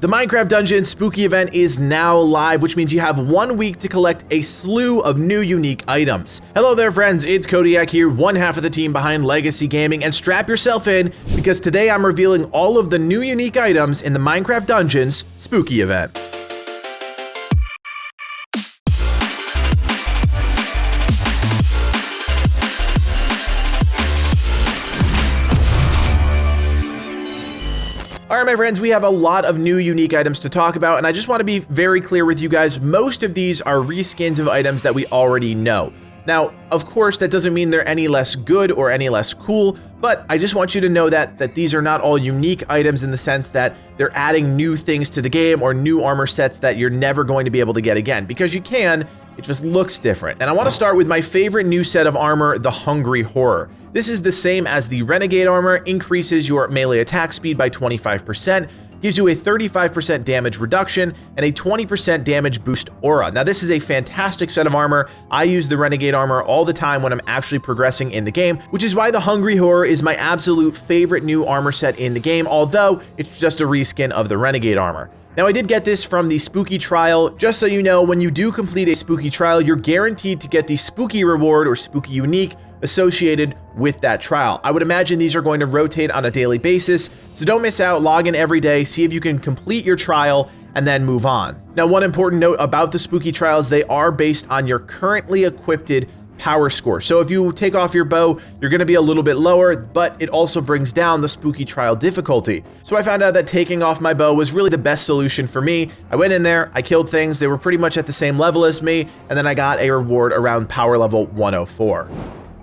The Minecraft Dungeon Spooky event is now live, which means you have 1 week to collect a slew of new unique items. Hello there friends, it's Codiak here, one half of the team behind Legacy Gaming, and strap yourself in because today I'm revealing all of the new unique items in the Minecraft Dungeons Spooky event. Alright my friends, we have a lot of new unique items to talk about, and I just want to be very clear with you guys, most of these are reskins of items that we already know. Now, of course, that doesn't mean they're any less good or any less cool, but I just want you to know that these are not all unique items in the sense that they're adding new things to the game or new armor sets that you're never going to be able to get again, because you can, it just looks different. And I want to start with my favorite new set of armor, the Hungry Horror. This is the same as the Renegade armor, increases your melee attack speed by 25%, gives you a 35% damage reduction, and a 20% damage boost aura. Now this is a fantastic set of armor. I use the Renegade armor all the time when I'm actually progressing in the game, which is why the Hungry Horror is my absolute favorite new armor set in the game, although it's just a reskin of the Renegade armor. Now I did get this from the Spooky Trial. Just so you know, when you do complete a Spooky Trial, you're guaranteed to get the Spooky Reward or Spooky Unique associated with that trial. I would imagine these are going to rotate on a daily basis, so don't miss out, log in every day, see if you can complete your trial, and then move on. Now one important note about the Spooky Trials, they are based on your currently equipped power score. So if you take off your bow, you're going to be a little bit lower, but it also brings down the Spooky Trial difficulty. So I found out that taking off my bow was really the best solution for me. I went in there, I killed things, they were pretty much at the same level as me, and then I got a reward around power level 104.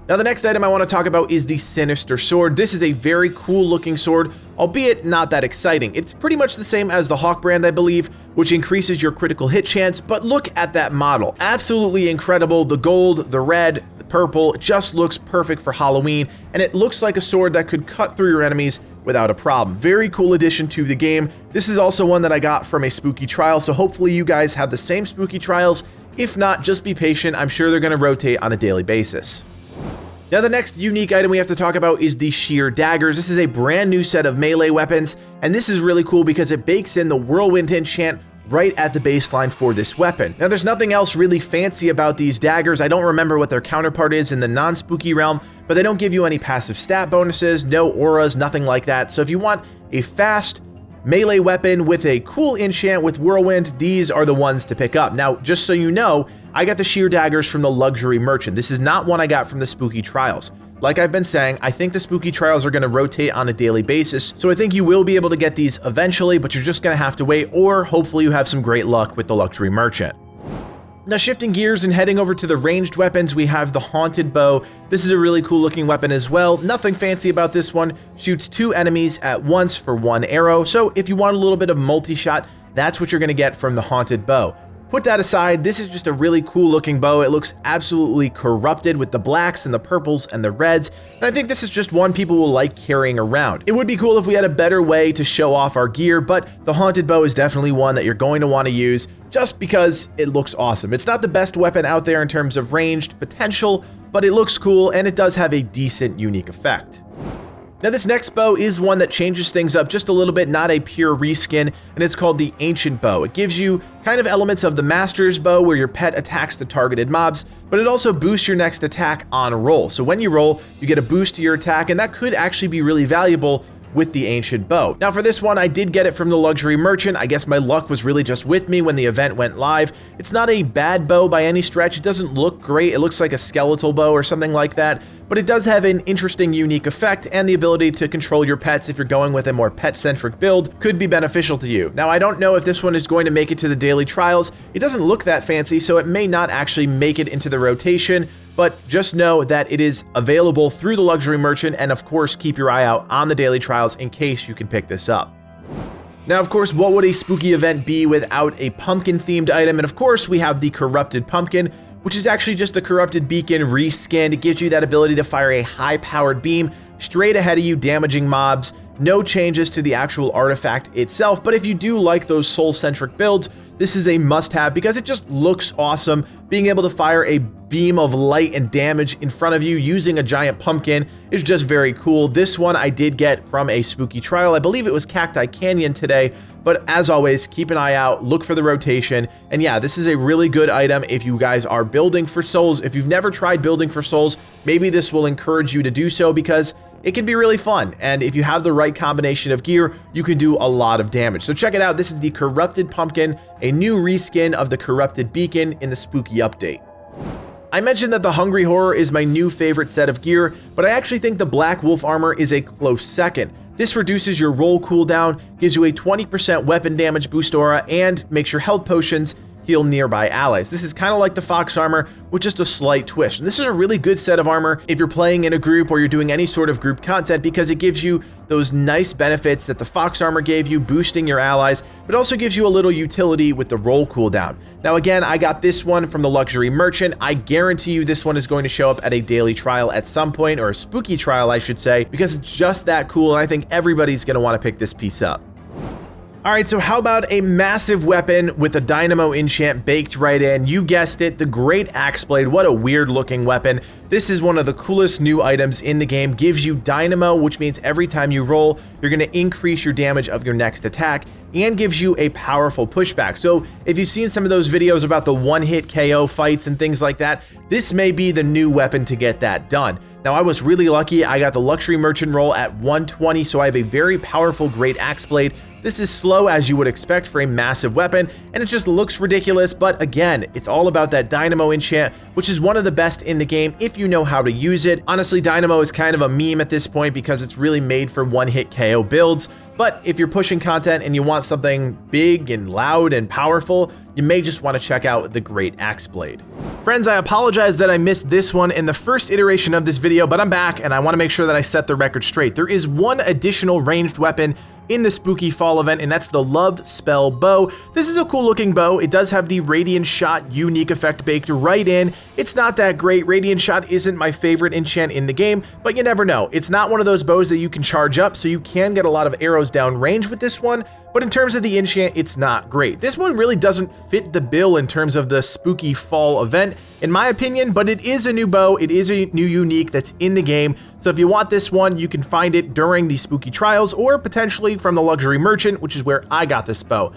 Now the next item I want to talk about is the Sinister Sword. This is a very cool looking sword, albeit not that exciting. It's pretty much the same as the Hawk brand, I believe, which increases your critical hit chance, but look at that model. Absolutely incredible. The gold, the red, the purple, it just looks perfect for Halloween, and it looks like a sword that could cut through your enemies without a problem. Very cool addition to the game. This is also one that I got from a Spooky Trial, so hopefully you guys have the same Spooky Trials. If not, just be patient. I'm sure they're going to rotate on a daily basis. Now the next unique item we have to talk about is the Sheer Daggers. This is a brand new set of melee weapons, and this is really cool because it bakes in the Whirlwind enchant right at the baseline for this weapon. Now there's nothing else really fancy about these daggers. I don't remember what their counterpart is in the non-spooky realm, but they don't give you any passive stat bonuses, no auras, nothing like that. So if you want a fast melee weapon with a cool enchant with Whirlwind, these are the ones to pick up. Now, just so you know, I got the Sheer Daggers from the Luxury Merchant. This is not one I got from the Spooky Trials. Like I've been saying, I think the Spooky Trials are going to rotate on a daily basis, so I think you will be able to get these eventually, but you're just going to have to wait, or hopefully you have some great luck with the Luxury Merchant. Now shifting gears and heading over to the ranged weapons, we have the Haunted Bow. This is a really cool looking weapon as well. Nothing fancy about this one. Shoots 2 enemies at once for 1 arrow. So if you want a little bit of multi-shot, that's what you're going to get from the Haunted Bow. Put that aside, this is just a really cool looking bow. It looks absolutely corrupted with the blacks and the purples and the reds, and I think this is just one people will like carrying around. It would be cool if we had a better way to show off our gear, but the Haunted Bow is definitely one that you're going to want to use just because it looks awesome. It's not the best weapon out there in terms of ranged potential, but it looks cool and it does have a decent unique effect. Now this next bow is one that changes things up just a little bit, not a pure reskin, and it's called the Ancient Bow. It gives you kind of elements of the Master's Bow where your pet attacks the targeted mobs, but it also boosts your next attack on roll. So when you roll, you get a boost to your attack, and that could actually be really valuable with the Ancient Bow. Now for this one, I did get it from the Luxury Merchant. I guess my luck was really just with me when the event went live. It's not a bad bow by any stretch. It doesn't look great. It looks like a skeletal bow or something like that, but it does have an interesting unique effect, and the ability to control your pets if you're going with a more pet-centric build could be beneficial to you. Now I don't know if this one is going to make it to the daily trials. It doesn't look that fancy, so it may not actually make it into the rotation, but just know that it is available through the Luxury Merchant, and of course keep your eye out on the daily trials in case you can pick this up. Now of course, what would a spooky event be without a pumpkin themed item? And of course we have the Corrupted Pumpkin, which is actually just a Corrupted Beacon reskinned. It gives you that ability to fire a high-powered beam straight ahead of you, damaging mobs. No changes to the actual artifact itself, but if you do like those soul-centric builds, this is a must-have because it just looks awesome. Being able to fire a beam of light and damage in front of you using a giant pumpkin is just very cool. This one I did get from a spooky trial. I believe it was Cacti Canyon today, but as always, keep an eye out, look for the rotation. And yeah, this is a really good item if you guys are building for souls. If you've never tried building for souls, maybe this will encourage you to do so because it can be really fun, and if you have the right combination of gear, you can do a lot of damage. So check it out. This is the Corrupted Pumpkin, a new reskin of the Corrupted Beacon in the Spooky update. I mentioned that the Hungry Horror is my new favorite set of gear, but I actually think the Black Wolf armor is a close second. This reduces your roll cooldown, gives you a 20% weapon damage boost aura, and makes your health potions heal nearby allies. This is kind of like the Fox armor with just a slight twist. And this is a really good set of armor if you're playing in a group or you're doing any sort of group content because it gives you those nice benefits that the Fox armor gave you, boosting your allies, but also gives you a little utility with the roll cooldown. Now again, I got this one from the luxury merchant. I guarantee you this one is going to show up at a daily trial at some point, or a spooky trial I should say, because it's just that cool and I think everybody's going to want to pick this piece up. Alright, so how about a massive weapon with a dynamo enchant baked right in? You guessed it, the Great Axeblade. What a weird looking weapon. This is one of the coolest new items in the game. Gives you dynamo, which means every time you roll, you're going to increase your damage of your next attack, and gives you a powerful pushback. So if you've seen some of those videos about the one-hit KO fights and things like that, this may be the new weapon to get that done. Now, I was really lucky. I got the luxury merchant roll at 120, so I have a very powerful Great Axeblade. This is slow as you would expect for a massive weapon, and it just looks ridiculous, but again, it's all about that dynamo enchant, which is one of the best in the game if you know how to use it. Honestly, dynamo is kind of a meme at this point because it's really made for one-hit KO builds, but if you're pushing content and you want something big and loud and powerful, you may just want to check out the Great Axeblade. Friends, I apologize that I missed this one in the first iteration of this video, but I'm back and I want to make sure that I set the record straight. There is one additional ranged weapon in the spooky fall event, and that's the Love Spell Bow. This is a cool looking bow. It does have the Radiant Shot unique effect baked right in. It's not that great. Radiant Shot isn't my favorite enchant in the game, but you never know. It's not one of those bows that you can charge up, so you can get a lot of arrows down range with this one, but in terms of the enchant, it's not great. This one really doesn't fit the bill in terms of the spooky fall event, in my opinion, but it is a new bow. It is a new unique that's in the game. So if you want this one, you can find it during the spooky trials or potentially from the luxury merchant, which is where I got this bow.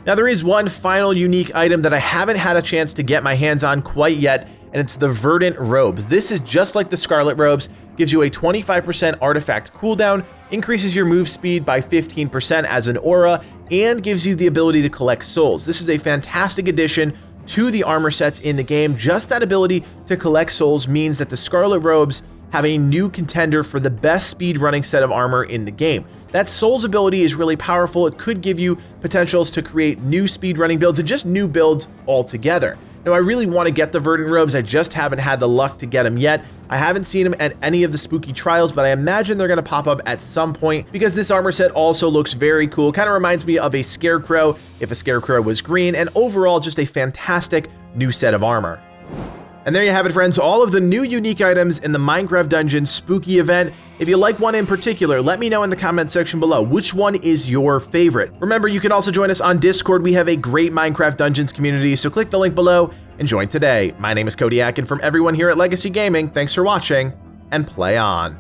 Now there is one final unique item that I haven't had a chance to get my hands on quite yet, and it's the Verdant Robes. This is just like the Scarlet Robes, gives you a 25% artifact cooldown, increases your move speed by 15% as an aura, and gives you the ability to collect souls. This is a fantastic addition to the armor sets in the game. Just that ability to collect souls means that the Scarlet Robes have a new contender for the best speedrunning set of armor in the game. That Souls ability is really powerful. It could give you potentials to create new speedrunning builds and just new builds altogether. Now, I really want to get the Verdant Robes. I just haven't had the luck to get them yet. I haven't seen them at any of the spooky trials, but I imagine they're going to pop up at some point because this armor set also looks very cool. Kind of reminds me of a Scarecrow if a Scarecrow was green, and overall just a fantastic new set of armor. And there you have it, friends, all of the new unique items in the Minecraft Dungeons spooky event. If you like one in particular, let me know in the comment section below. Which one is your favorite? Remember, you can also join us on Discord. We have a great Minecraft Dungeons community, so click the link below and join today. My name is Codiak, and from everyone here at Legacy Gaming, thanks for watching, and play on.